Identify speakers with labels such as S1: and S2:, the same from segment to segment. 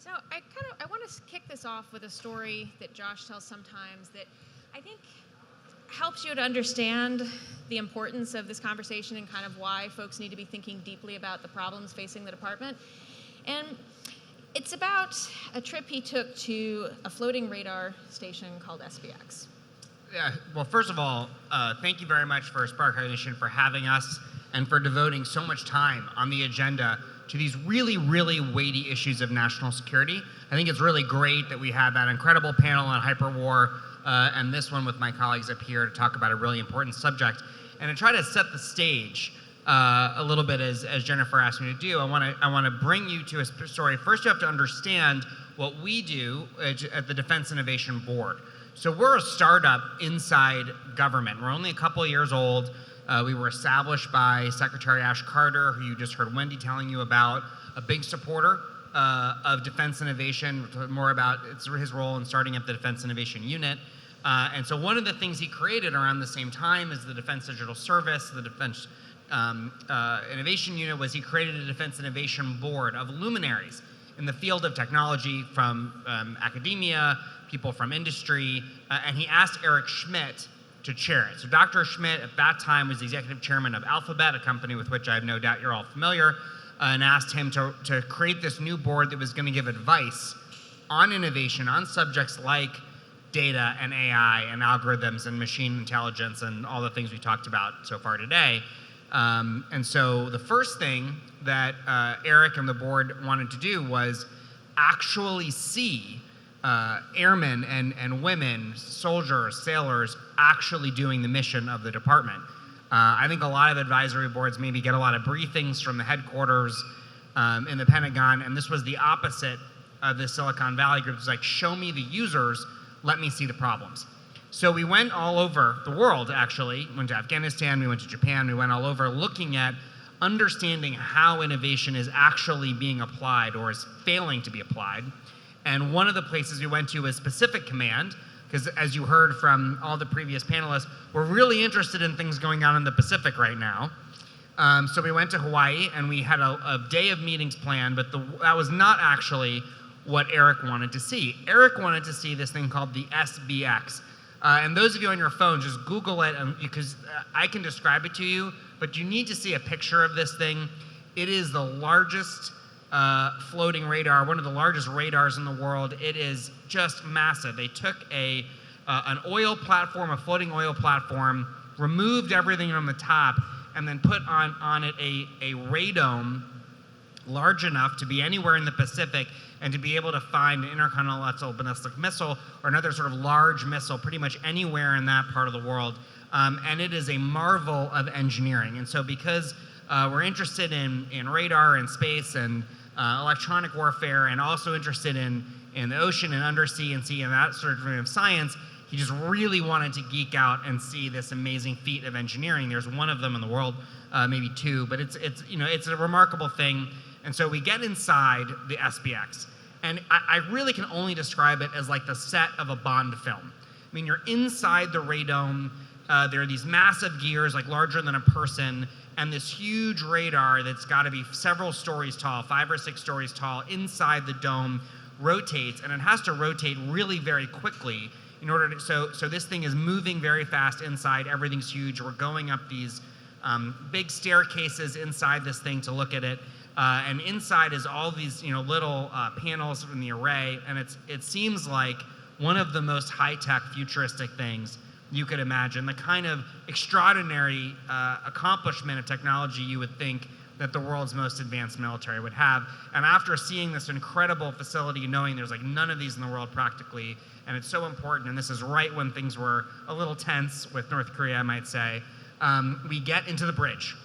S1: So I want to kick this off with a story that Josh tells sometimes that I think helps you to understand the importance of this conversation and kind of why folks need to be thinking deeply about the problems facing the department. And it's about a trip he took to a floating radar station called SBX.
S2: Yeah, well, first of all, thank you very much for Spark Cognition for having us and for devoting so much time on the agenda to these really, really weighty issues of national security. I think it's really great that we had that incredible panel on hyperwar and this one with my colleagues up here to talk about a really important subject. And to try to set the stage a little bit, as Jennifer asked me to do, I want to bring you to a story. First, you have to understand what we do at the Defense Innovation Board. So we're a startup inside government. We're only a couple of years old. We were established by Secretary Ash Carter, who you just heard Wendy telling you about, a big supporter of defense innovation, more about his role in starting up the Defense Innovation Unit. And so one of the things he created around the same time as the Defense Digital Service, the Defense Innovation Unit, was he created a Defense Innovation Board of luminaries in the field of technology from academia, people from industry, and he asked Eric Schmidt to chair it. So Dr. Schmidt at that time was the executive chairman of Alphabet, a company with which I have no doubt you're all familiar, and asked him to create this new board that was going to give advice on innovation, on subjects like data and AI and algorithms and machine intelligence and all the things we talked about so far today. And so the first thing that Eric and the board wanted to do was actually see airmen and women, soldiers, sailors, actually doing the mission of the department. I think a lot of advisory boards maybe get a lot of briefings from the headquarters in the Pentagon, and this was the opposite of the Silicon Valley group. It was like, show me the users, let me see the problems. So we went all over the world, actually. We went to Afghanistan, we went to Japan, we went all over looking at understanding how innovation is actually being applied or is failing to be applied. And one of the places we went to was Pacific Command, because as you heard from all the previous panelists, we're really interested in things going on in the Pacific right now. So we went to Hawaii and we had a day of meetings planned, but that was not actually what Eric wanted to see. Eric wanted to see this thing called the SBX. And those of you on your phone, just Google it, because I can describe it to you, but you need to see a picture of this thing. It is the largest floating radar, one of the largest radars in the world. It is just massive. They took an oil platform, a floating oil platform, removed everything from the top, and then put on it a radome large enough to be anywhere in the Pacific and to be able to find an intercontinental ballistic missile or another sort of large missile pretty much anywhere in that part of the world. And it is a marvel of engineering. And so because we're interested in radar and space and electronic warfare, and also interested in the ocean and undersea and sea and that sort of science, he just really wanted to geek out and see this amazing feat of engineering. There's one of them in the world, maybe two, but it's a remarkable thing. And so we get inside the SBX, and I really can only describe it as like the set of a Bond film. I mean, you're inside the radome. There are these massive gears, like larger than a person, and this huge radar that's got to be several stories tall, 5 or 6 stories tall, inside the dome, rotates, and it has to rotate really very quickly in order to, so this thing is moving very fast inside. Everything's huge. We're going up these big staircases inside this thing to look at it, and inside is all these little panels in the array, and it seems like one of the most high-tech, futuristic things you could imagine, the kind of extraordinary accomplishment of technology you would think that the world's most advanced military would have. And after seeing this incredible facility, knowing there's like none of these in the world practically, and it's so important, and this is right when things were a little tense with North Korea, I might say, we get into the bridge.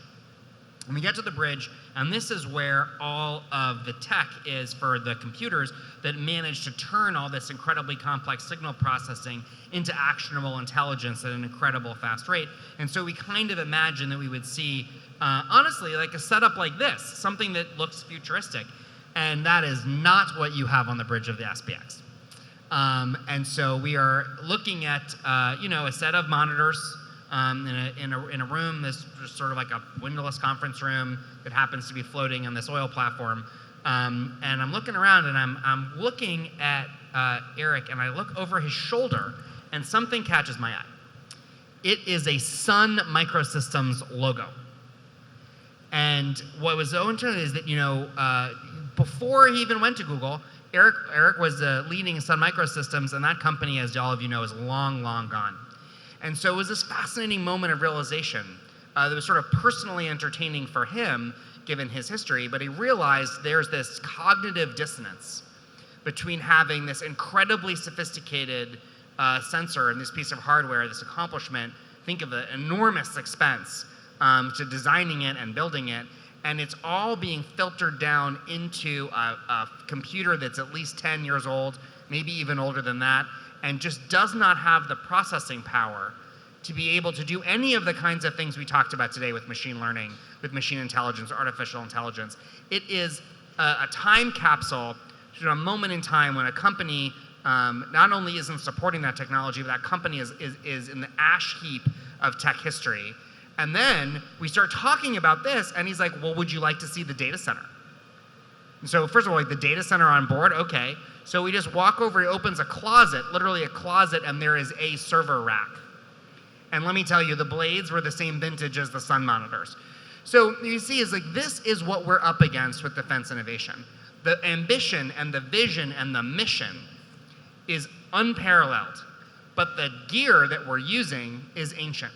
S2: And we get to the bridge, and this is where all of the tech is for the computers that manage to turn all this incredibly complex signal processing into actionable intelligence at an incredible fast rate. And so we kind of imagine that we would see, honestly, like a setup like this, something that looks futuristic. And that is not what you have on the bridge of the SBX. And so we are looking at, a set of monitors in a room, this sort of like a windowless conference room that happens to be floating on this oil platform. And I'm looking around, and I'm looking at Eric, and I look over his shoulder, and something catches my eye. It is a Sun Microsystems logo. And what was so interesting is that, before he even went to Google, Eric was leading Sun Microsystems, and that company, as all of you know, is long, long gone. And so it was this fascinating moment of realization that was sort of personally entertaining for him, given his history, but he realized there's this cognitive dissonance between having this incredibly sophisticated sensor and this piece of hardware, this accomplishment. Think of the enormous expense to designing it and building it, and it's all being filtered down into a computer that's at least 10 years old, maybe even older than that, and just does not have the processing power to be able to do any of the kinds of things we talked about today with machine learning, with machine intelligence, artificial intelligence. It is a time capsule to a moment in time when a company not only isn't supporting that technology, but that company is in the ash heap of tech history. And then we start talking about this, and he's like, well, would you like to see the data center? And so first of all, like, the data center on board, okay. So we just walk over, he opens a closet, literally a closet, and there is a server rack. And let me tell you, the blades were the same vintage as the Sun monitors. So you see, is like, this is what we're up against with defense innovation. The ambition and the vision and the mission is unparalleled, but the gear that we're using is ancient.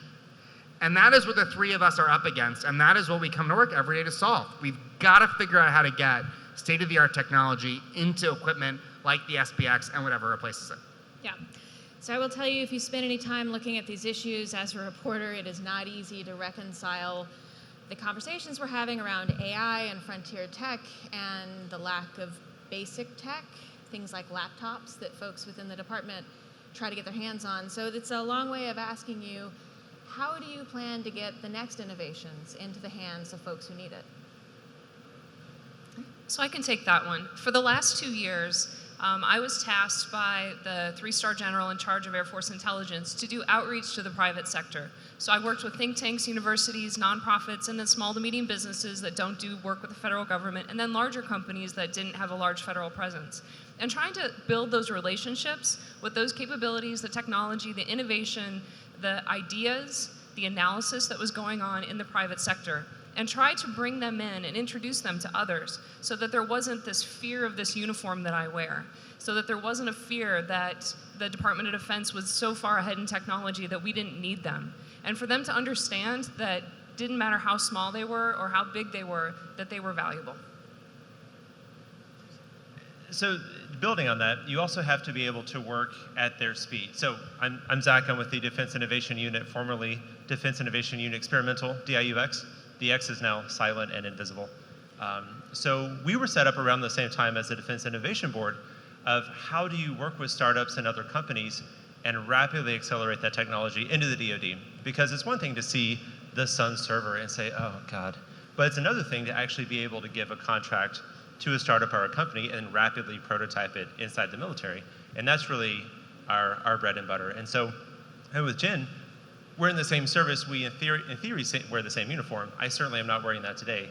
S2: And that is what the three of us are up against, and that is what we come to work every day to solve. We've got to figure out how to get state-of-the-art technology into equipment like the SPX and whatever replaces it.
S1: Yeah. So I will tell you, if you spend any time looking at these issues as a reporter, it is not easy to reconcile the conversations we're having around AI and frontier tech and the lack of basic tech, things like laptops that folks within the department try to get their hands on. So it's a long way of asking you, how do you plan to get the next innovations into the hands of folks who need it?
S3: So I can take that one. For the last 2 years, I was tasked by the 3-star general in charge of Air Force intelligence to do outreach to the private sector. So I worked with think tanks, universities, nonprofits, and then small to medium businesses that don't do work with the federal government, and then larger companies that didn't have a large federal presence. And trying to build those relationships with those capabilities, the technology, the innovation, the ideas, the analysis that was going on in the private sector, and try to bring them in and introduce them to others so that there wasn't this fear of this uniform that I wear, so that there wasn't a fear that the Department of Defense was so far ahead in technology that we didn't need them. And for them to understand that didn't matter how small they were or how big they were, that they were valuable.
S4: So building on that, you also have to be able to work at their speed. So I'm Zach, I'm with the Defense Innovation Unit, formerly Defense Innovation Unit Experimental, DIUX. The X is now silent and invisible. So we were set up around the same time as the Defense Innovation Board of how do you work with startups and other companies and rapidly accelerate that technology into the DoD. Because it's one thing to see the Sun server and say, oh God, but it's another thing to actually be able to give a contract to a startup or a company and rapidly prototype it inside the military. And that's really our bread and butter. And so and with Jen, we're in the same service. We, in theory, wear the same uniform. I certainly am not wearing that today.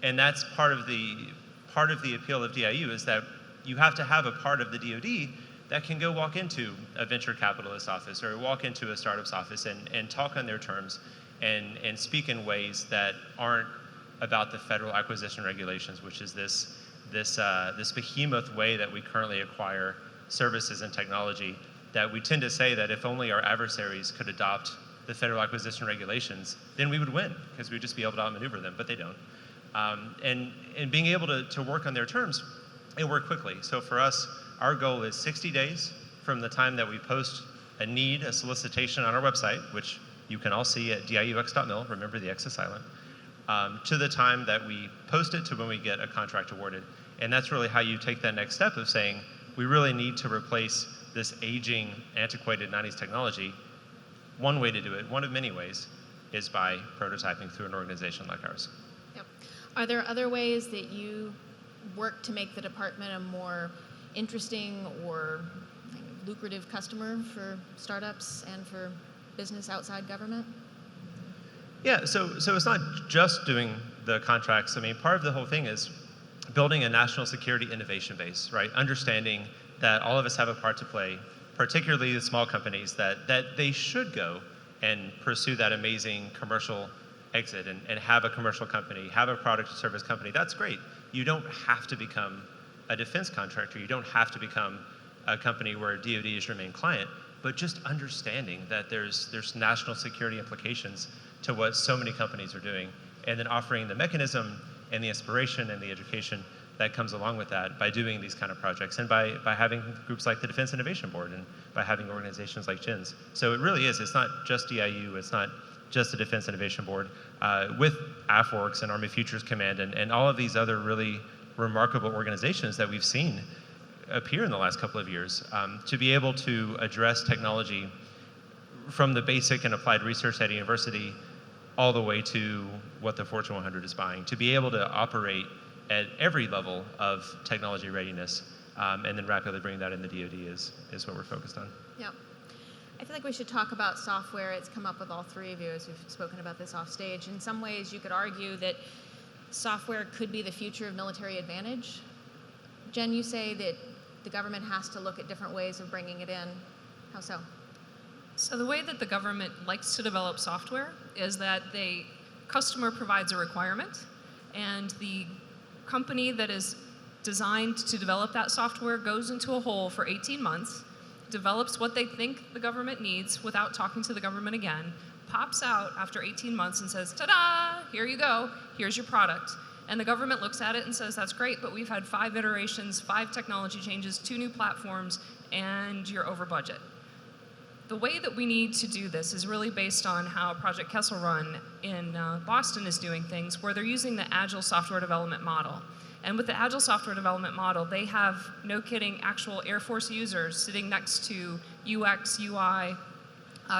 S4: And that's part of the appeal of DIU is that you have to have a part of the DoD that can go walk into a venture capitalist office or walk into a startup's office and talk on their terms and speak in ways that aren't about the federal acquisition regulations, which is this behemoth way that we currently acquire services and technology, that we tend to say that if only our adversaries could adopt the federal acquisition regulations, then we would win, because we'd just be able to outmaneuver them, but they don't. And being able to work on their terms and work quickly. So for us, our goal is 60 days from the time that we post a solicitation on our website, which you can all see at diux.mil, remember the X is silent, to the time that we post it to when we get a contract awarded. And that's really how you take that next step of saying, we really need to replace this aging, antiquated 90s technology. One way to do it, one of many ways, is by prototyping through an organization like ours.
S1: Yep. Are there other ways that you work to make the department a more interesting or lucrative customer for startups and for business outside government?
S4: Yeah, so it's not just doing the contracts. I mean, part of the whole thing is building a national security innovation base, right? Understanding that all of us have a part to play, particularly the small companies, that they should go and pursue that amazing commercial exit and have a commercial company, have a product or service company. That's great. You don't have to become a defense contractor. You don't have to become a company where DoD is your main client, but just understanding that there's national security implications to what so many companies are doing, and then offering the mechanism and the inspiration and the education that comes along with that by doing these kind of projects, and by having groups like the Defense Innovation Board, and by having organizations like JINS. So it really is, it's not just DIU, it's not just the Defense Innovation Board, with AFWorks and Army Futures Command and all of these other really remarkable organizations that we've seen appear in the last couple of years, to be able to address technology from the basic and applied research at a university all the way to what the Fortune 100 is buying, to be able to operate at every level of technology readiness, and then rapidly bring that in the DoD is what we're focused on.
S1: Yep. I feel like we should talk about software. It's come up with all three of you as we've spoken about this off stage. In some ways, you could argue that software could be the future of military advantage. Jen, you say that the government has to look at different ways of bringing it in. How so?
S3: So the way that the government likes to develop software is that customer provides a requirement, and the company that is designed to develop that software goes into a hole for 18 months, develops what they think the government needs without talking to the government again, pops out after 18 months and says, ta-da, here you go, here's your product. And the government looks at it and says, that's great, but we've had 5 iterations, 5 technology changes, 2 new platforms, and you're over budget. The way that we need to do this is really based on how Project Kessel Run in Boston is doing things, where they're using the Agile software development model. And with the Agile software development model, they have, no kidding, actual Air Force users sitting next to UX, UI,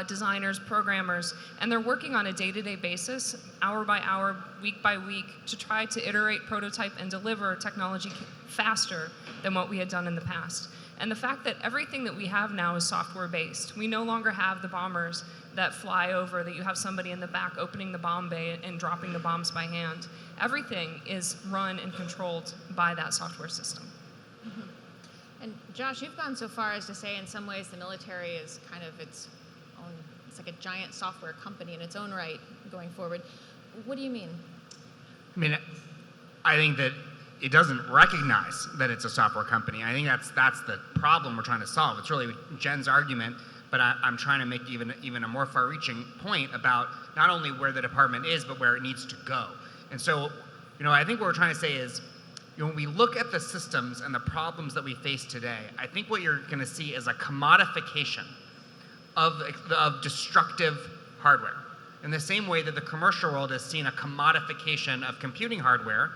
S3: designers, programmers, and they're working on a day-to-day basis, hour by hour, week by week, to try to iterate, prototype, and deliver technology faster than what we had done in the past. And the fact that everything that we have now is software-based. We no longer have the bombers that fly over, that you have somebody in the back opening the bomb bay and dropping the bombs by hand. Everything is run and controlled by that software system.
S1: Mm-hmm. And Josh, you've gone so far as to say in some ways the military is kind of its own, it's like a giant software company in its own right going forward. What do you mean?
S2: I mean, I think that it doesn't recognize that it's a software company. I think that's the problem we're trying to solve. It's really Jen's argument, but I'm trying to make even a more far-reaching point about not only where the department is, but where it needs to go. And so, I think what we're trying to say is, when we look at the systems and the problems that we face today, I think what you're going to see is a commodification of destructive hardware. In the same way that the commercial world has seen a commodification of computing hardware,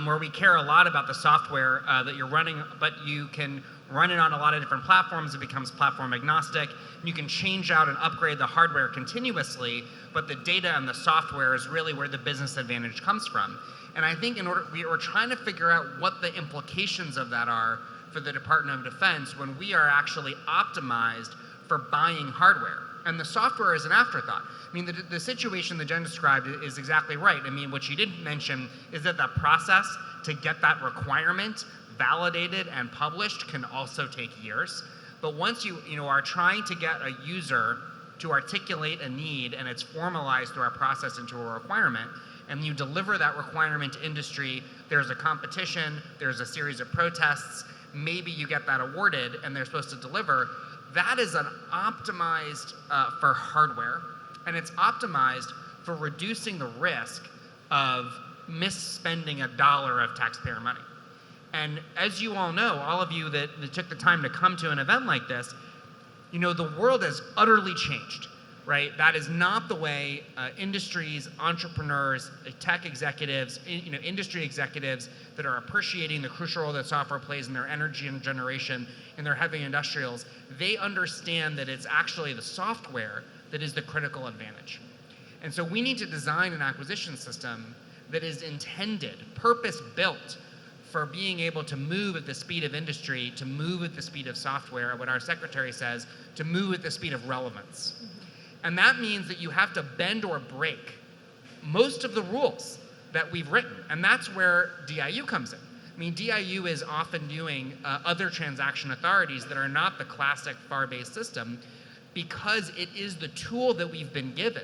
S2: where we care a lot about the software that you're running, but you can run it on a lot of different platforms. It becomes platform agnostic. You can change out and upgrade the hardware continuously, but the data and the software is really where the business advantage comes from. And I think we're trying to figure out what the implications of that are for the Department of Defense when we are actually optimized for buying hardware. And the software is an afterthought. I mean, the situation that Jen described is exactly right. I mean, what she didn't mention is that the process to get that requirement validated and published can also take years. But once you are trying to get a user to articulate a need and it's formalized through our process into a requirement, and you deliver that requirement to industry, there's a competition, there's a series of protests, maybe you get that awarded and they're supposed to deliver. That is an optimized for hardware, and it's optimized for reducing the risk of misspending $1 of taxpayer money. And as you all know, all of you that took the time to come to an event like this, the world has utterly changed, right? That is not the way industries, entrepreneurs, tech executives, industry executives that are appreciating the crucial role that software plays in their energy and generation, in their heavy industrials, they understand that it's actually the software that is the critical advantage. And so we need to design an acquisition system that is intended, purpose-built for being able to move at the speed of industry, to move at the speed of software, what our secretary says, to move at the speed of relevance. Mm-hmm. And that means that you have to bend or break most of the rules that we've written. And that's where DIU comes in. I mean, DIU is often doing other transaction authorities that are not the classic FAR-based system because it is the tool that we've been given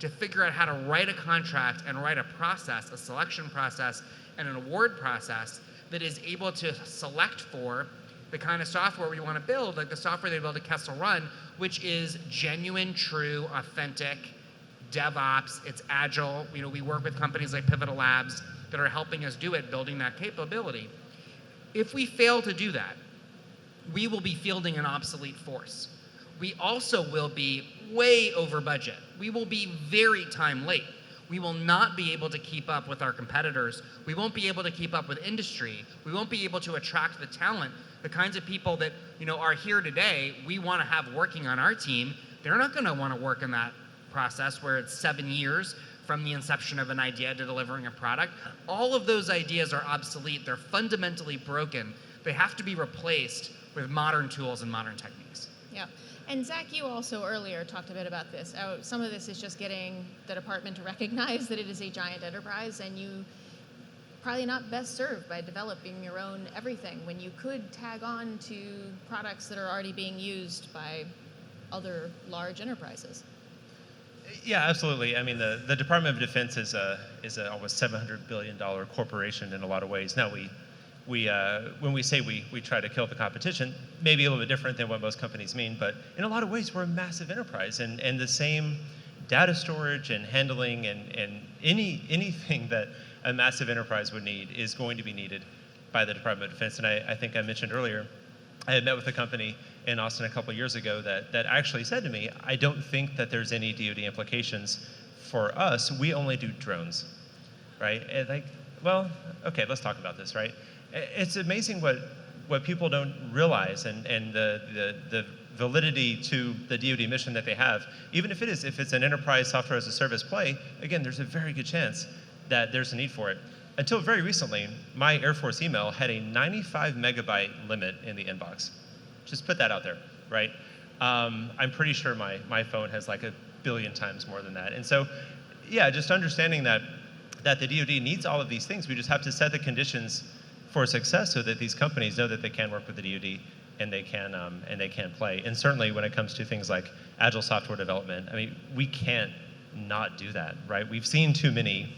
S2: to figure out how to write a contract and write a process, a selection process, and an award process that is able to select for the kind of software we want to build, like the software they build at Kessel Run, which is genuine, true, authentic, DevOps, it's agile. You know, we work with companies like Pivotal Labs that are helping us do it, building that capability. If we fail to do that, we will be fielding an obsolete force. We also will be way over budget. We will be very time late. We will not be able to keep up with our competitors. We won't be able to keep up with industry. We won't be able to attract the talent, the kinds of people that, you know, are here today, we want to have working on our team. They're not going to want to work in that process where it's 7 years from the inception of an idea to delivering a product. All of those ideas are obsolete. They're fundamentally broken. They have to be replaced with modern tools and modern techniques.
S1: Yeah. And Zach, you also earlier talked a bit about this. Some of this is just getting the department to recognize that it is a giant enterprise, and you probably not best served by developing your own everything when you could tag on to products that are already being used by other large enterprises.
S4: Yeah, absolutely. I mean, the Department of Defense is a almost $700 billion corporation in a lot of ways. Now, when we say we try to kill the competition, maybe a little bit different than what most companies mean, but in a lot of ways, we're a massive enterprise, and the same data storage and handling and anything that a massive enterprise would need is going to be needed by the Department of Defense. And I think I mentioned earlier, I had met with a company in Austin a couple of years ago that actually said to me, I don't think that there's any DoD implications for us. We only do drones, right? And like, well, okay, let's talk about this, right? It's amazing what people don't realize and the validity to the DoD mission that they have. Even if it's an enterprise software as a service play, again, there's a very good chance that there's a need for it. Until very recently, my Air Force email had a 95 megabyte limit in the inbox. Just put that out there, right? I'm pretty sure my phone has like 1 billion times more than that. And so, yeah, just understanding that the DoD needs all of these things. We just have to set the conditions for success so that these companies know that they can work with the DoD and they can play. And certainly when it comes to things like agile software development, I mean, we can't not do that, right? We've seen too many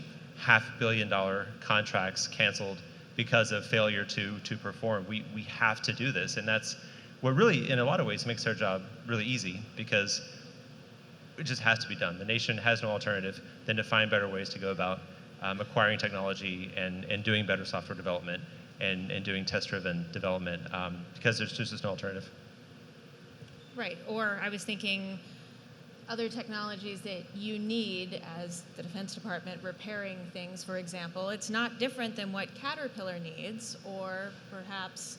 S4: $500 million contracts canceled because of failure to perform. We have to do this, and that's what really, in a lot of ways, makes our job really easy, because it just has to be done. The nation has no alternative than to find better ways to go about acquiring technology and doing better software development and doing test-driven development, because there's just no alternative.
S1: Right, or I was thinking other technologies that you need as the Defense Department repairing things, for example. It's not different than what Caterpillar needs, or perhaps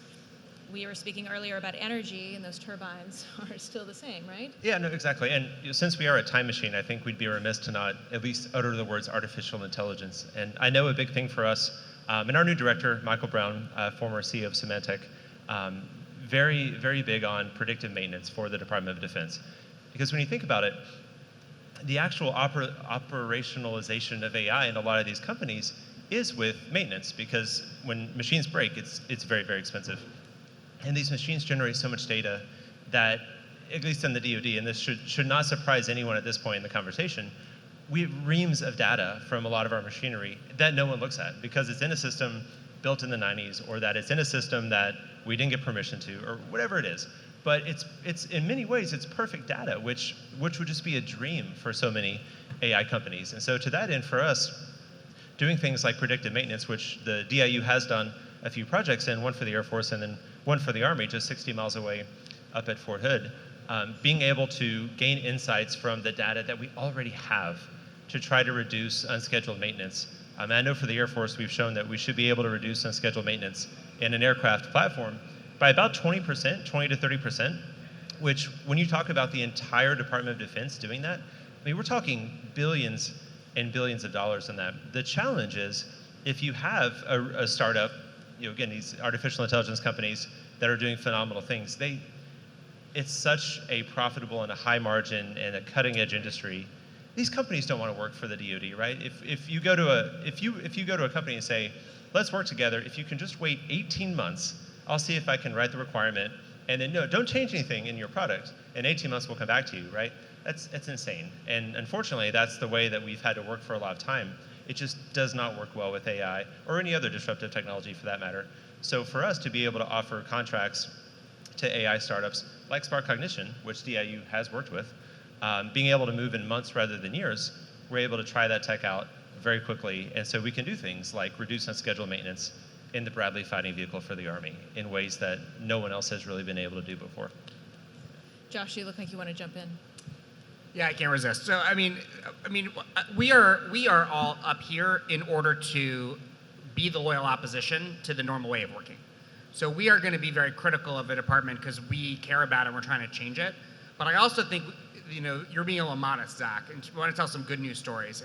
S1: we were speaking earlier about energy, and those turbines are still the same, right?
S4: Yeah, no, exactly. And since we are a time machine, I think we'd be remiss to not at least utter the words artificial intelligence. And I know a big thing for us, and our new director, Michael Brown, former CEO of Symantec, very, very big on predictive maintenance for the Department of Defense. Because when you think about it, the actual operationalization of AI in a lot of these companies is with maintenance, because when machines break, it's very, very expensive. And these machines generate so much data that, at least in the DoD, and this should not surprise anyone at this point in the conversation, we have reams of data from a lot of our machinery that no one looks at, because it's in a system built in the 90s, or that it's in a system that we didn't get permission to, or whatever it is. But it's in many ways, it's perfect data, which would just be a dream for so many AI companies. And so to that end, for us, doing things like predictive maintenance, which the DIU has done a few projects in, one for the Air Force and then one for the Army, just 60 miles away up at Fort Hood, being able to gain insights from the data that we already have to try to reduce unscheduled maintenance. And I know for the Air Force, we've shown that we should be able to reduce unscheduled maintenance in an aircraft platform by about 20%, 20 to 30%, which when you talk about the entire Department of Defense doing that, I mean, we're talking billions and billions of dollars in that. The challenge is, if you have a startup, again, these artificial intelligence companies that are doing phenomenal things, it's such a profitable and a high margin and a cutting edge industry these companies don't want to work for the DoD, right? If you go to a company and say, let's work together, if you can just wait 18 months, I'll see if I can write the requirement, and then no, don't change anything in your product, and 18 months will come back to you, right? That's insane. And unfortunately, that's the way that we've had to work for a lot of time. It just does not work well with AI or any other disruptive technology for that matter. So for us to be able to offer contracts to AI startups like Spark Cognition, which DIU has worked with, being able to move in months rather than years, we're able to try that tech out very quickly. And so we can do things like reduce unscheduled maintenance in the Bradley fighting vehicle for the Army in ways that no one else has really been able to do before.
S1: Josh, you look like you want to jump in.
S2: Yeah, I can't resist. So, we are all up here in order to be the loyal opposition to the normal way of working. So we are going to be very critical of the department because we care about it and we're trying to change it. But I also think, you're being a little modest, Zach, and we want to tell some good news stories.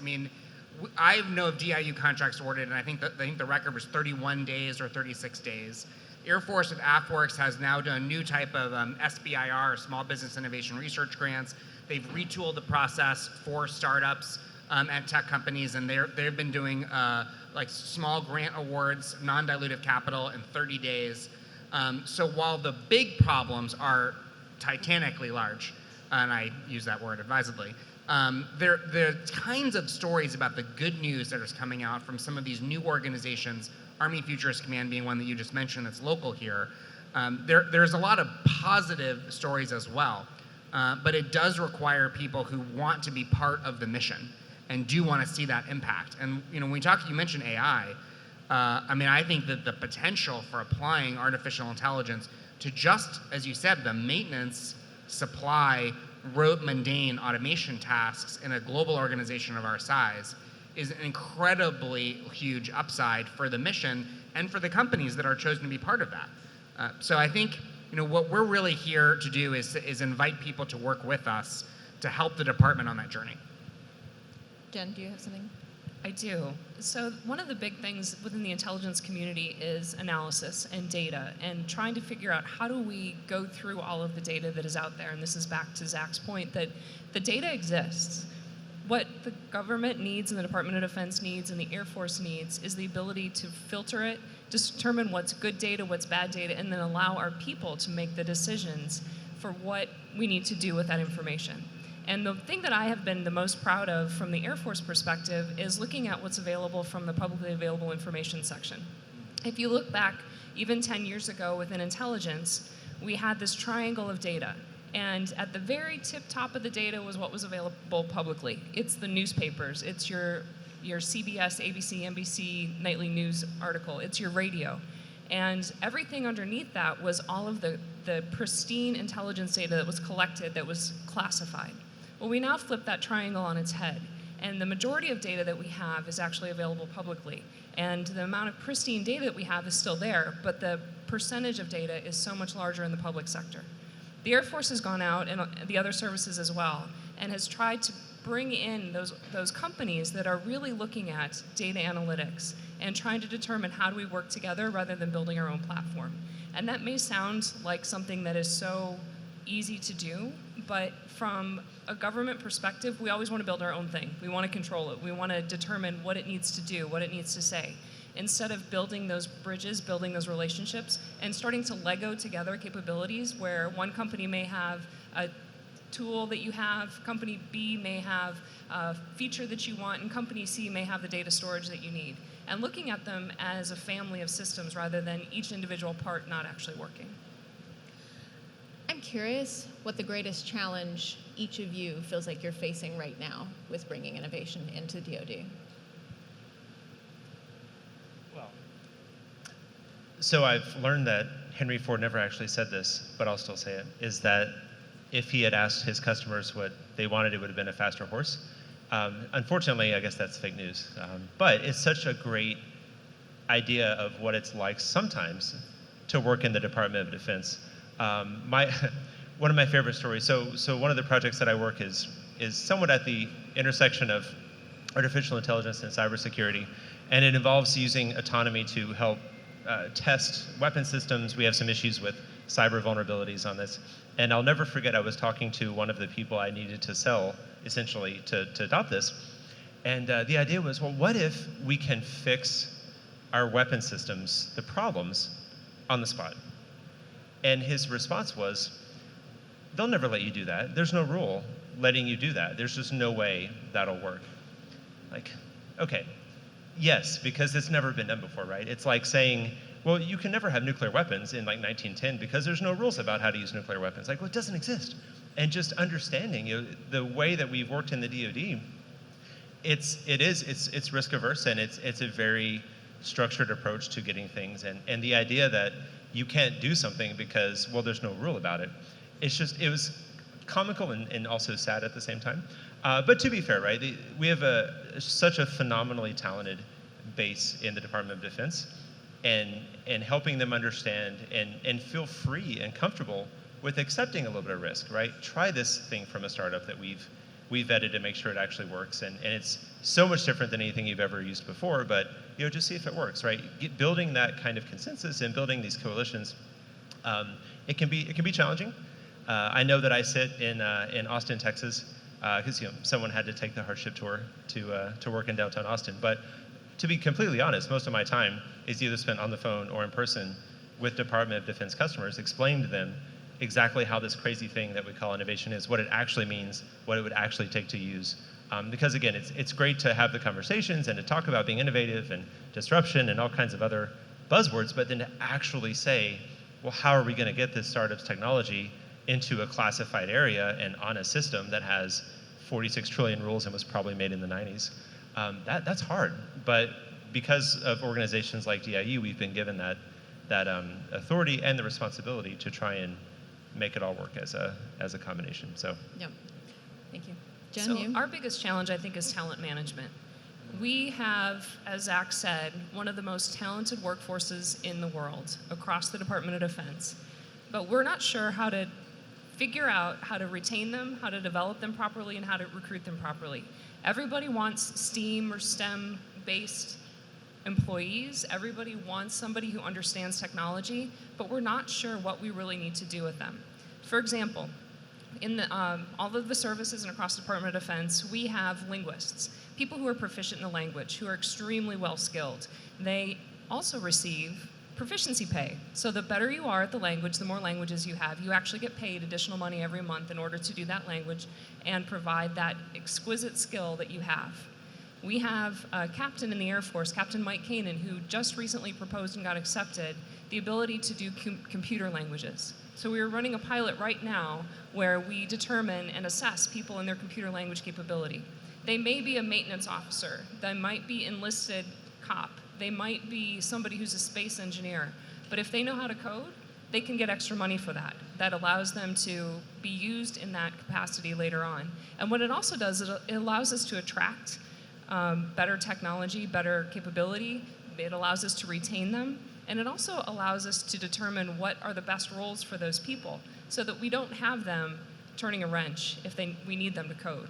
S2: I know of DIU contracts awarded, and I think the record was 31 days or 36 days. Air Force with AFWorks has now done a new type of SBIR, Small Business Innovation Research grants. They've retooled the process for startups and tech companies, and they've been doing like small grant awards, non-dilutive capital in 30 days. So while the big problems are titanically large, and I use that word advisedly, there are kinds of stories about the good news that is coming out from some of these new organizations, Army Futurist Command being one that you just mentioned that's local here. There's a lot of positive stories as well, but it does require people who want to be part of the mission and do want to see that impact. And when we talk, you mentioned AI. I think that the potential for applying artificial intelligence to just, as you said, the maintenance, supply, rote, mundane automation tasks in a global organization of our size is an incredibly huge upside for the mission and for the companies that are chosen to be part of that. So I think what we're really here to do is invite people to work with us to help the department on that journey.
S1: Jen, do you have something?
S3: I do. So one of the big things within the intelligence community is analysis and data and trying to figure out how do we go through all of the data that is out there. And this is back to Zach's point that the data exists. What the government needs and the Department of Defense needs and the Air Force needs is the ability to filter it, determine what's good data, what's bad data, and then allow our people to make the decisions for what we need to do with that information. And the thing that I have been the most proud of from the Air Force perspective is looking at what's available from the publicly available information section. If you look back even 10 years ago within intelligence, we had this triangle of data. And at the very tip top of the data was what was available publicly. It's the newspapers, it's your CBS, ABC, NBC nightly news article, it's your radio. And everything underneath that was all of the pristine intelligence data that was collected that was classified. Well, we now flip that triangle on its head, and the majority of data that we have is actually available publicly. And the amount of pristine data that we have is still there, but the percentage of data is so much larger in the public sector. The Air Force has gone out, and the other services as well, and has tried to bring in those companies that are really looking at data analytics and trying to determine how do we work together rather than building our own platform. And that may sound like something that is so easy to do, but from a government perspective, we always want to build our own thing. We want to control it. We want to determine what it needs to do, what it needs to say. Instead of building those bridges, building those relationships, and starting to Lego together capabilities where one company may have a tool that you have, company B may have a feature that you want, and company C may have the data storage that you need. And looking at them as a family of systems rather than each individual part not actually working.
S1: I'm curious what the greatest challenge each of you feels like you're facing right now with bringing innovation into DoD.
S4: So I've learned that Henry Ford never actually said this, but I'll still say it, is that if he had asked his customers what they wanted, it would have been a faster horse. Unfortunately, I guess that's fake news. But it's such a great idea of what it's like sometimes to work in the Department of Defense. One of my favorite stories, so one of the projects that I work is somewhat at the intersection of artificial intelligence and cybersecurity, and it involves using autonomy to help test weapon systems. We have some issues with cyber vulnerabilities on this. And I'll never forget, I was talking to one of the people I needed to sell, essentially, to adopt this. And the idea was, well, what if we can fix our weapon systems, the problems, on the spot? And his response was, they'll never let you do that. There's no rule letting you do that. There's just no way that'll work. Like, okay, yes, because it's never been done before, right? It's like saying, well, you can never have nuclear weapons in like 1910 because there's no rules about how to use nuclear weapons. Like, well, it doesn't exist. And just understanding, the way that we've worked in the DoD, it's risk averse, and it's a very structured approach to getting things. And the idea that you can't do something because, well, there's no rule about it. It was comical and also sad at the same time. But to be fair, right, we have such a phenomenally talented base in the Department of Defense, and helping them understand and feel free and comfortable with accepting a little bit of risk, right? Try this thing from a startup that we've vetted to make sure it actually works, and it's so much different than anything you've ever used before, but just see if it works, right? Building that kind of consensus and building these coalitions, it can be challenging. I know that I sit in Austin, Texas, because someone had to take the hardship tour to work in downtown Austin. But to be completely honest, most of my time is either spent on the phone or in person with Department of Defense customers, explaining to them exactly how this crazy thing that we call innovation is, what it actually means, what it would actually take to use. Because again, it's great to have the conversations and to talk about being innovative and disruption and all kinds of other buzzwords, but then to actually say, well, how are we going to get this startup's technology into a classified area and on a system that has 46 trillion rules and was probably made in the 90s. That's hard, but because of organizations like DIU, we've been given that authority and the responsibility to try and make it all work as a combination. So.
S1: Yep. Thank you. Jen,
S3: So
S1: you?
S3: our biggest challenge, I think, is talent management. We have, as Zach said, one of the most talented workforces in the world across the Department of Defense, but we're not sure how to figure out how to retain them, how to develop them properly, and how to recruit them properly. Everybody wants STEAM or STEM-based employees. Everybody wants somebody who understands technology, but we're not sure what we really need to do with them. For example, in all of the services and across the Department of Defense, we have linguists, people who are proficient in the language, who are extremely well-skilled. They also receive proficiency pay. So the better you are at the language, the more languages you have. You actually get paid additional money every month in order to do that language and provide that exquisite skill that you have. We have a captain in the Air Force, Captain Mike Kanan, who just recently proposed and got accepted the ability to do computer languages. So we are running a pilot right now where we determine and assess people in their computer language capability. They may be a maintenance officer. They might be enlisted cop. They might be somebody who's a space engineer. But if they know how to code, they can get extra money for that. That allows them to be used in that capacity later on. And what it also does is it allows us to attract better technology, better capability. It allows us to retain them. And it also allows us to determine what are the best roles for those people so that we don't have them turning a wrench if we need them to code.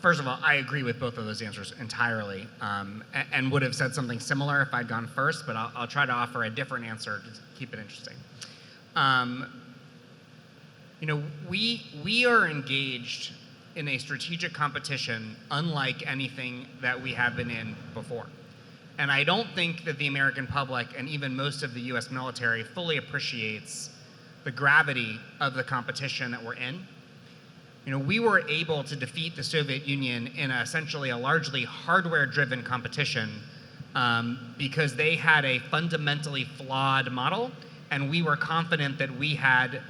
S2: First of all, I agree with both of those answers entirely, and would have said something similar if I'd gone first, but I'll try to offer a different answer to keep it interesting. We are engaged in a strategic competition unlike anything that we have been in before. And I don't think that the American public and even most of the US military fully appreciates the gravity of the competition that we're in. We were able to defeat the Soviet Union in essentially a largely hardware-driven competition because they had a fundamentally flawed model, and we were confident that we had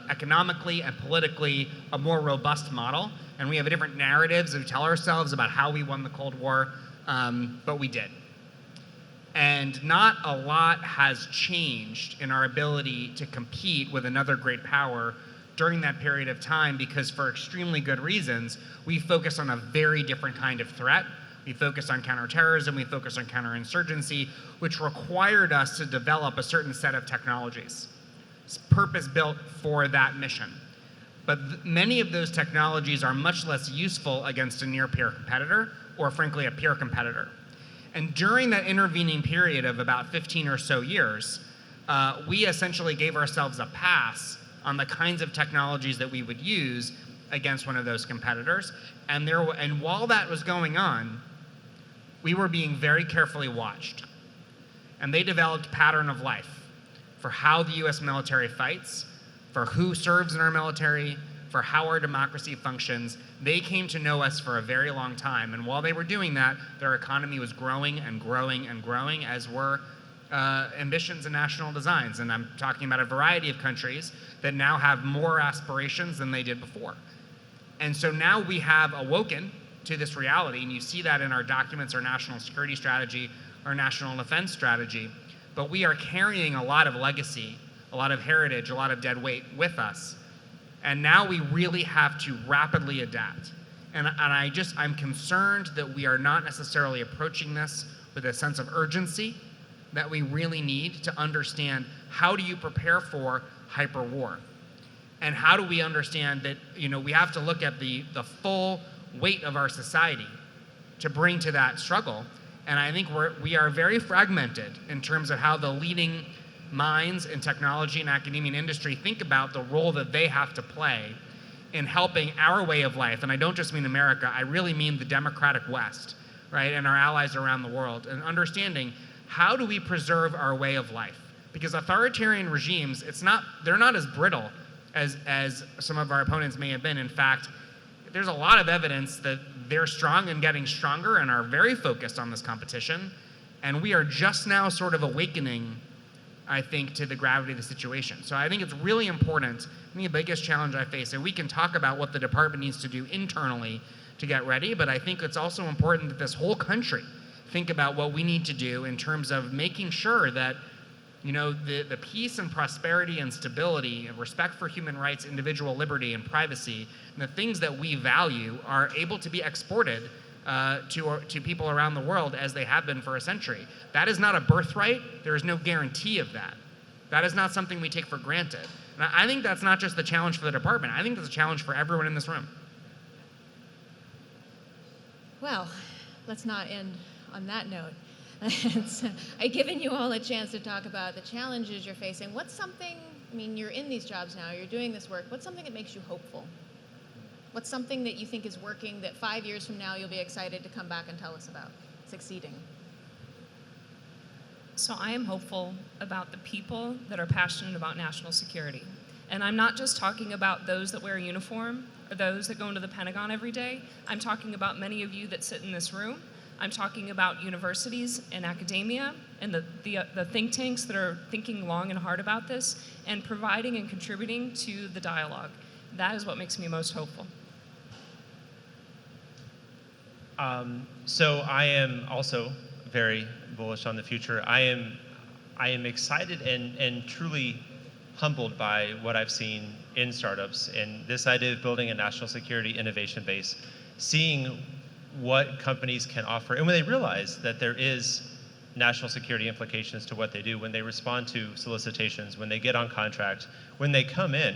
S2: economically and politically a more robust model, and we have different narratives that we tell ourselves about how we won the Cold War, but we did. And not a lot has changed in our ability to compete with another great power during that period of time because for extremely good reasons, we focus on a very different kind of threat. We focus on counterterrorism, we focus on counterinsurgency, which required us to develop a certain set of technologies. It's purpose-built for that mission. But many of those technologies are much less useful against a near-peer competitor or frankly a peer competitor. And during that intervening period of about 15 or so years, we essentially gave ourselves a pass on the kinds of technologies that we would use against one of those competitors. And while that was going on, we were being very carefully watched. And they developed pattern of life for how the US military fights, for who serves in our military, for how our democracy functions. They came to know us for a very long time. And while they were doing that, their economy was growing and growing and growing, as were ambitions and national designs. And I'm talking about a variety of countries that now have more aspirations than they did before. And so now we have awoken to this reality, and you see that in our documents, our national security strategy, our national defense strategy. But we are carrying a lot of legacy, a lot of heritage, a lot of dead weight with us. And now we really have to rapidly adapt. And I'm concerned that we are not necessarily approaching this with a sense of urgency that we really need to understand how do you prepare for hyper war? And how do we understand that, we have to look at the full weight of our society to bring to that struggle. And I think we are very fragmented in terms of how the leading minds in technology and academia and industry think about the role that they have to play in helping our way of life. And I don't just mean America, I really mean the democratic West, right? And our allies around the world, and understanding how do we preserve our way of life? Because authoritarian regimes, they're not as brittle as some of our opponents may have been. In fact, there's a lot of evidence that they're strong and getting stronger and are very focused on this competition. And we are just now sort of awakening, I think, to the gravity of the situation. So I think it's really important. I think the biggest challenge I face, and we can talk about what the department needs to do internally to get ready, but I think it's also important that this whole country think about what we need to do in terms of making sure that the peace and prosperity and stability and respect for human rights, individual liberty and privacy, and the things that we value are able to be exported to people around the world as they have been for a century. That is not a birthright. There is no guarantee of that. That is not something we take for granted. And I think that's not just the challenge for the department. I think that's a challenge for everyone in this room.
S1: Well, let's not end on that note. I've given you all a chance to talk about the challenges you're facing. What's something, you're in these jobs now, you're doing this work. What's something that makes you hopeful? What's something that you think is working that 5 years from now you'll be excited to come back and tell us about succeeding?
S3: So I am hopeful about the people that are passionate about national security. And I'm not just talking about those that wear a uniform or those that go into the Pentagon every day. I'm talking about many of you that sit in this room. I'm talking about universities and academia and the think tanks that are thinking long and hard about this and providing and contributing to the dialogue. That is what makes me most hopeful.
S4: So I am also very bullish on the future. I am excited and truly humbled by what I've seen in startups and this idea of building a national security innovation base, seeing what companies can offer, and when they realize that there is national security implications to what they do, when they respond to solicitations, when they get on contract, when they come in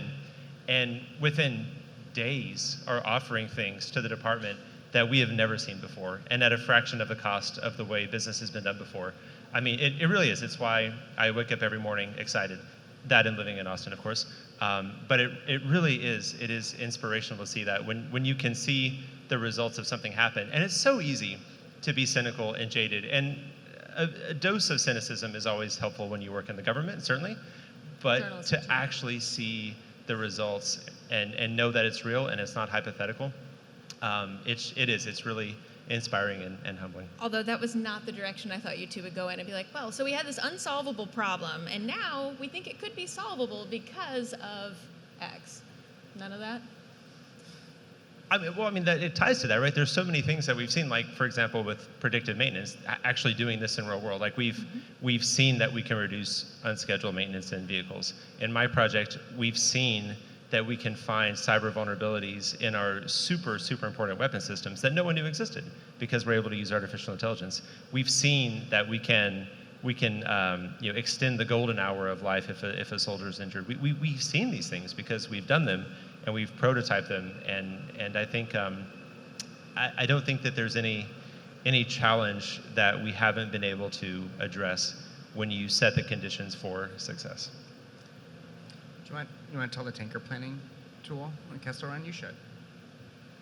S4: and within days are offering things to the department that we have never seen before and at a fraction of the cost of the way business has been done before. It really is. It's why I wake up every morning excited. That and living in Austin, of course. But it really is. It is inspirational to see that when you can see the results of something happen. And it's so easy to be cynical and jaded. And a dose of cynicism is always helpful when you work in the government, certainly. But to actually see the results and know that it's real and it's not hypothetical, it's really inspiring and humbling.
S1: Although that was not the direction I thought you two would go in and be like, well, so we had this unsolvable problem, and now we think it could be solvable because of X. None of that?
S4: It ties to that, right? There's so many things that we've seen, like, for example, with predictive maintenance, actually doing this in real world. Like, we've seen that we can reduce unscheduled maintenance in vehicles. In my project, we've seen that we can find cyber vulnerabilities in our super, super important weapon systems that no one knew existed because we're able to use artificial intelligence. We've seen that we can extend the golden hour of life if a soldier is injured. We've seen these things because we've done them and we've prototyped them. And I think I don't think that there's any challenge that we haven't been able to address when you set the conditions for success.
S2: Do you want to tell the tanker planning tool on Kessel Run? You should.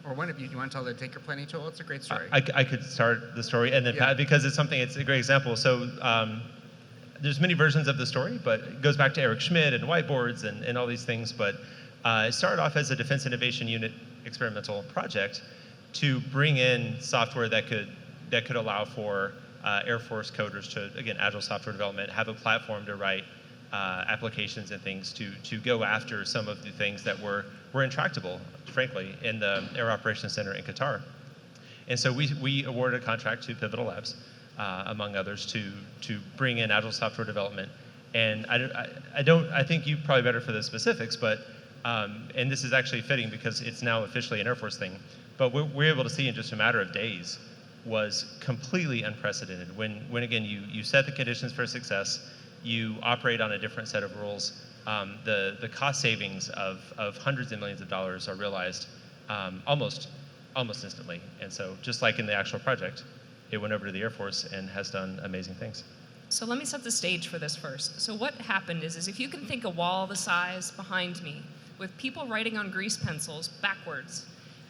S2: Or one of you, do you want to tell the tanker planning tool? It's a great story.
S4: I could start the story, and then Pat, because it's a great example. So there's many versions of the story, but it goes back to Eric Schmidt and whiteboards and all these things. But it started off as a Defense Innovation Unit experimental project to bring in software that could allow for Air Force coders to, again, Agile software development, have a platform to write applications and things to go after some of the things that were intractable, frankly, in the Air Operations Center in Qatar. And so we awarded a contract to Pivotal Labs, among others, to bring in Agile software development. And I think you probably better for the specifics, but and this is actually fitting because it's now officially an Air Force thing. But we're able to see in just a matter of days was completely unprecedented. When again you set the conditions for success, you operate on a different set of rules. The cost savings of hundreds of millions of dollars are realized almost instantly. And so just like in the actual project, it went over to the Air Force and has done amazing things.
S3: So let me set the stage for this first. So what happened is if you can think a wall the size behind me with people writing on grease pencils backwards,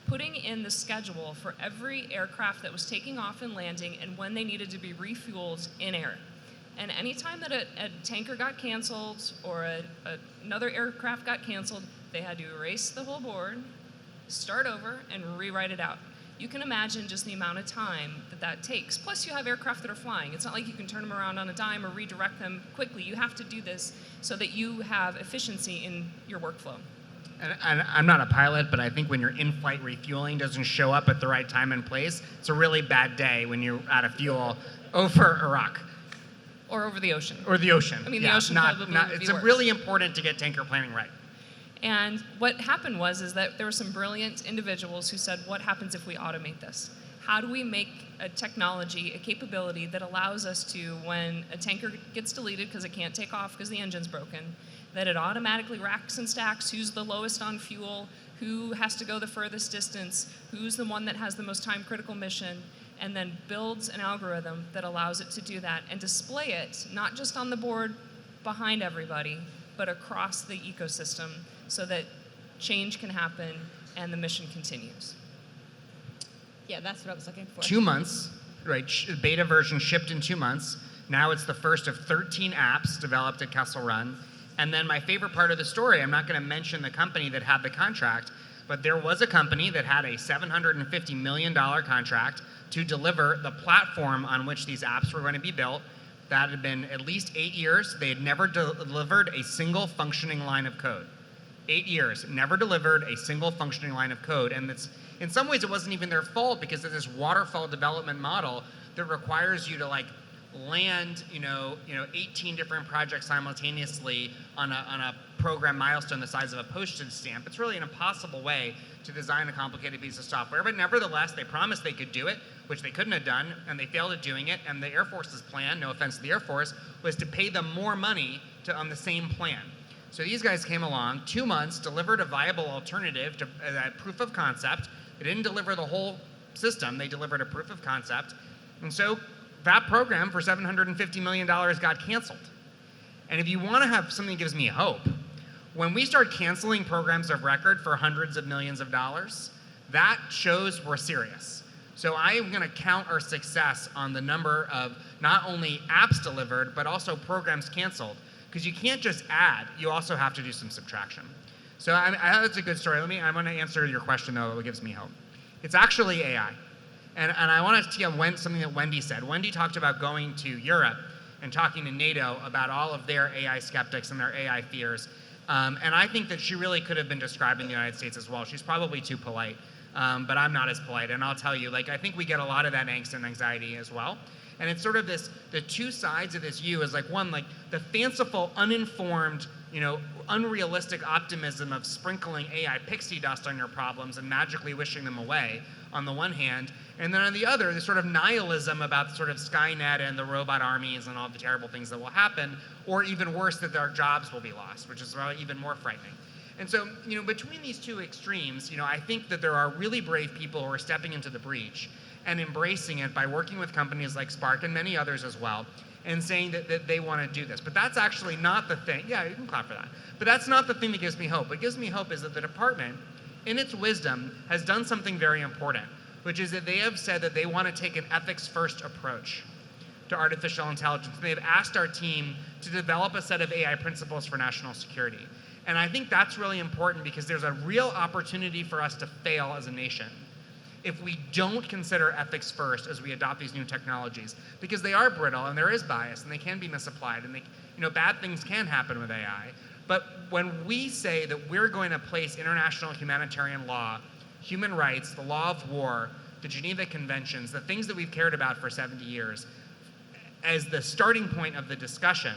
S3: putting in the schedule for every aircraft that was taking off and landing and when they needed to be refueled in air. And anytime that a tanker got canceled or another aircraft got canceled, they had to erase the whole board, start over, and rewrite it out. You can imagine just the amount of time that takes. Plus, you have aircraft that are flying. It's not like you can turn them around on a dime or redirect them quickly. You have to do this so that you have efficiency in your workflow.
S2: And I'm not a pilot, but I think when your in-flight refueling doesn't show up at the right time and place, it's a really bad day when you're out of fuel over Iraq.
S3: Or over the ocean.
S2: Or the ocean.
S3: I mean, the ocean probably would be
S2: it's
S3: worse.
S2: really important to get tanker planning right.
S3: And what happened was that there were some brilliant individuals who said, what happens if we automate this? How do we make a technology, a capability that allows us to, when a tanker gets deleted because it can't take off because the engine's broken, that it automatically racks and stacks who's the lowest on fuel, who has to go the furthest distance, who's the one that has the most time-critical mission, and then builds an algorithm that allows it to do that and display it, not just on the board behind everybody, but across the ecosystem so that change can happen and the mission continues.
S1: Yeah, that's what I was looking for.
S2: 2 months, right? Beta version shipped in 2 months. Now it's the first of 13 apps developed at Kessel Run. And then my favorite part of the story, I'm not going to mention the company that had the contract, but there was a company that had a $750 million contract to deliver the platform on which these apps were going to be built. That had been at least 8 years. They had never delivered a single functioning line of code. 8 years, never delivered a single functioning line of code. And it's, in some ways, it wasn't even their fault because of this waterfall development model that requires you to land 18 different projects simultaneously on a program milestone the size of a postage stamp. It's really an impossible way to design a complicated piece of software, but nevertheless, they promised they could do it, which they couldn't have done, and they failed at doing it, and the Air Force's plan, no offense to the Air Force, was to pay them more money on the same plan. So these guys came along, 2 months, delivered a viable alternative to a proof of concept. They didn't deliver the whole system, they delivered a proof of concept, and so that program for $750 million got canceled. And if you want to have something that gives me hope, when we start canceling programs of record for hundreds of millions of dollars, that shows we're serious. So I am going to count our success on the number of not only apps delivered, but also programs canceled. Because you can't just add, you also have to do some subtraction. So that's a good story. I want to answer your question, though, that gives me hope. It's actually AI. And I want to tell you something that Wendy said. Wendy talked about going to Europe and talking to NATO about all of their AI skeptics and their AI fears. And I think that she really could have been describing the United States as well. She's probably too polite, but I'm not as polite. And I'll tell you, I think we get a lot of that angst and anxiety as well. And it's sort of the two sides of this U is one, the fanciful, uninformed, unrealistic optimism of sprinkling AI pixie dust on your problems and magically wishing them away on the one hand, and then on the other, the sort of nihilism about sort of Skynet and the robot armies and all the terrible things that will happen, or even worse, that their jobs will be lost, which is even more frightening. And so, between these two extremes, I think that there are really brave people who are stepping into the breach and embracing it by working with companies like Spark and many others as well, and saying that they want to do this. But that's actually not the thing. Yeah, you can clap for that. But that's not the thing that gives me hope. What gives me hope is that the department, in its wisdom, has done something very important, which is that they have said that they want to take an ethics-first approach to artificial intelligence. They've asked our team to develop a set of AI principles for national security. And I think that's really important because there's a real opportunity for us to fail as a nation if we don't consider ethics first as we adopt these new technologies, because they are brittle and there is bias and they can be misapplied and bad things can happen with AI. But when we say that we're going to place international humanitarian law, human rights, the law of war, the Geneva Conventions, the things that we've cared about for 70 years, as the starting point of the discussion,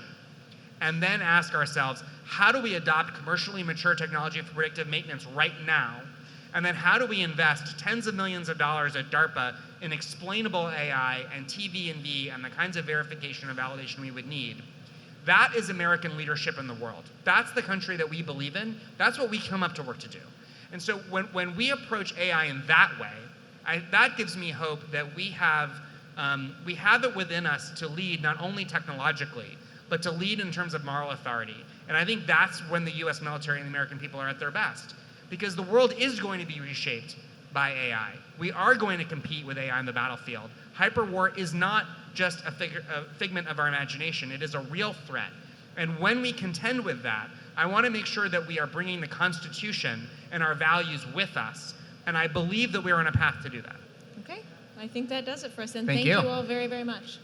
S2: and then ask ourselves, how do we adopt commercially mature technology for predictive maintenance right now? And then how do we invest tens of millions of dollars at DARPA in explainable AI and TV&V and the kinds of verification and validation we would need? That is American leadership in the world. That's the country that we believe in. That's what we come up to work to do. And so when we approach AI in that way, that gives me hope that we have it within us to lead not only technologically, but to lead in terms of moral authority. And I think that's when the US military and the American people are at their best. Because the world is going to be reshaped by AI. We are going to compete with AI on the battlefield. Hyperwar is not just a figment of our imagination. It is a real threat. And when we contend with that, I want to make sure that we are bringing the Constitution and our values with us. And I believe that we're on a path to do that.
S1: Okay, I think that does it for us. And
S2: Thank
S1: you
S2: you
S1: all very, very much.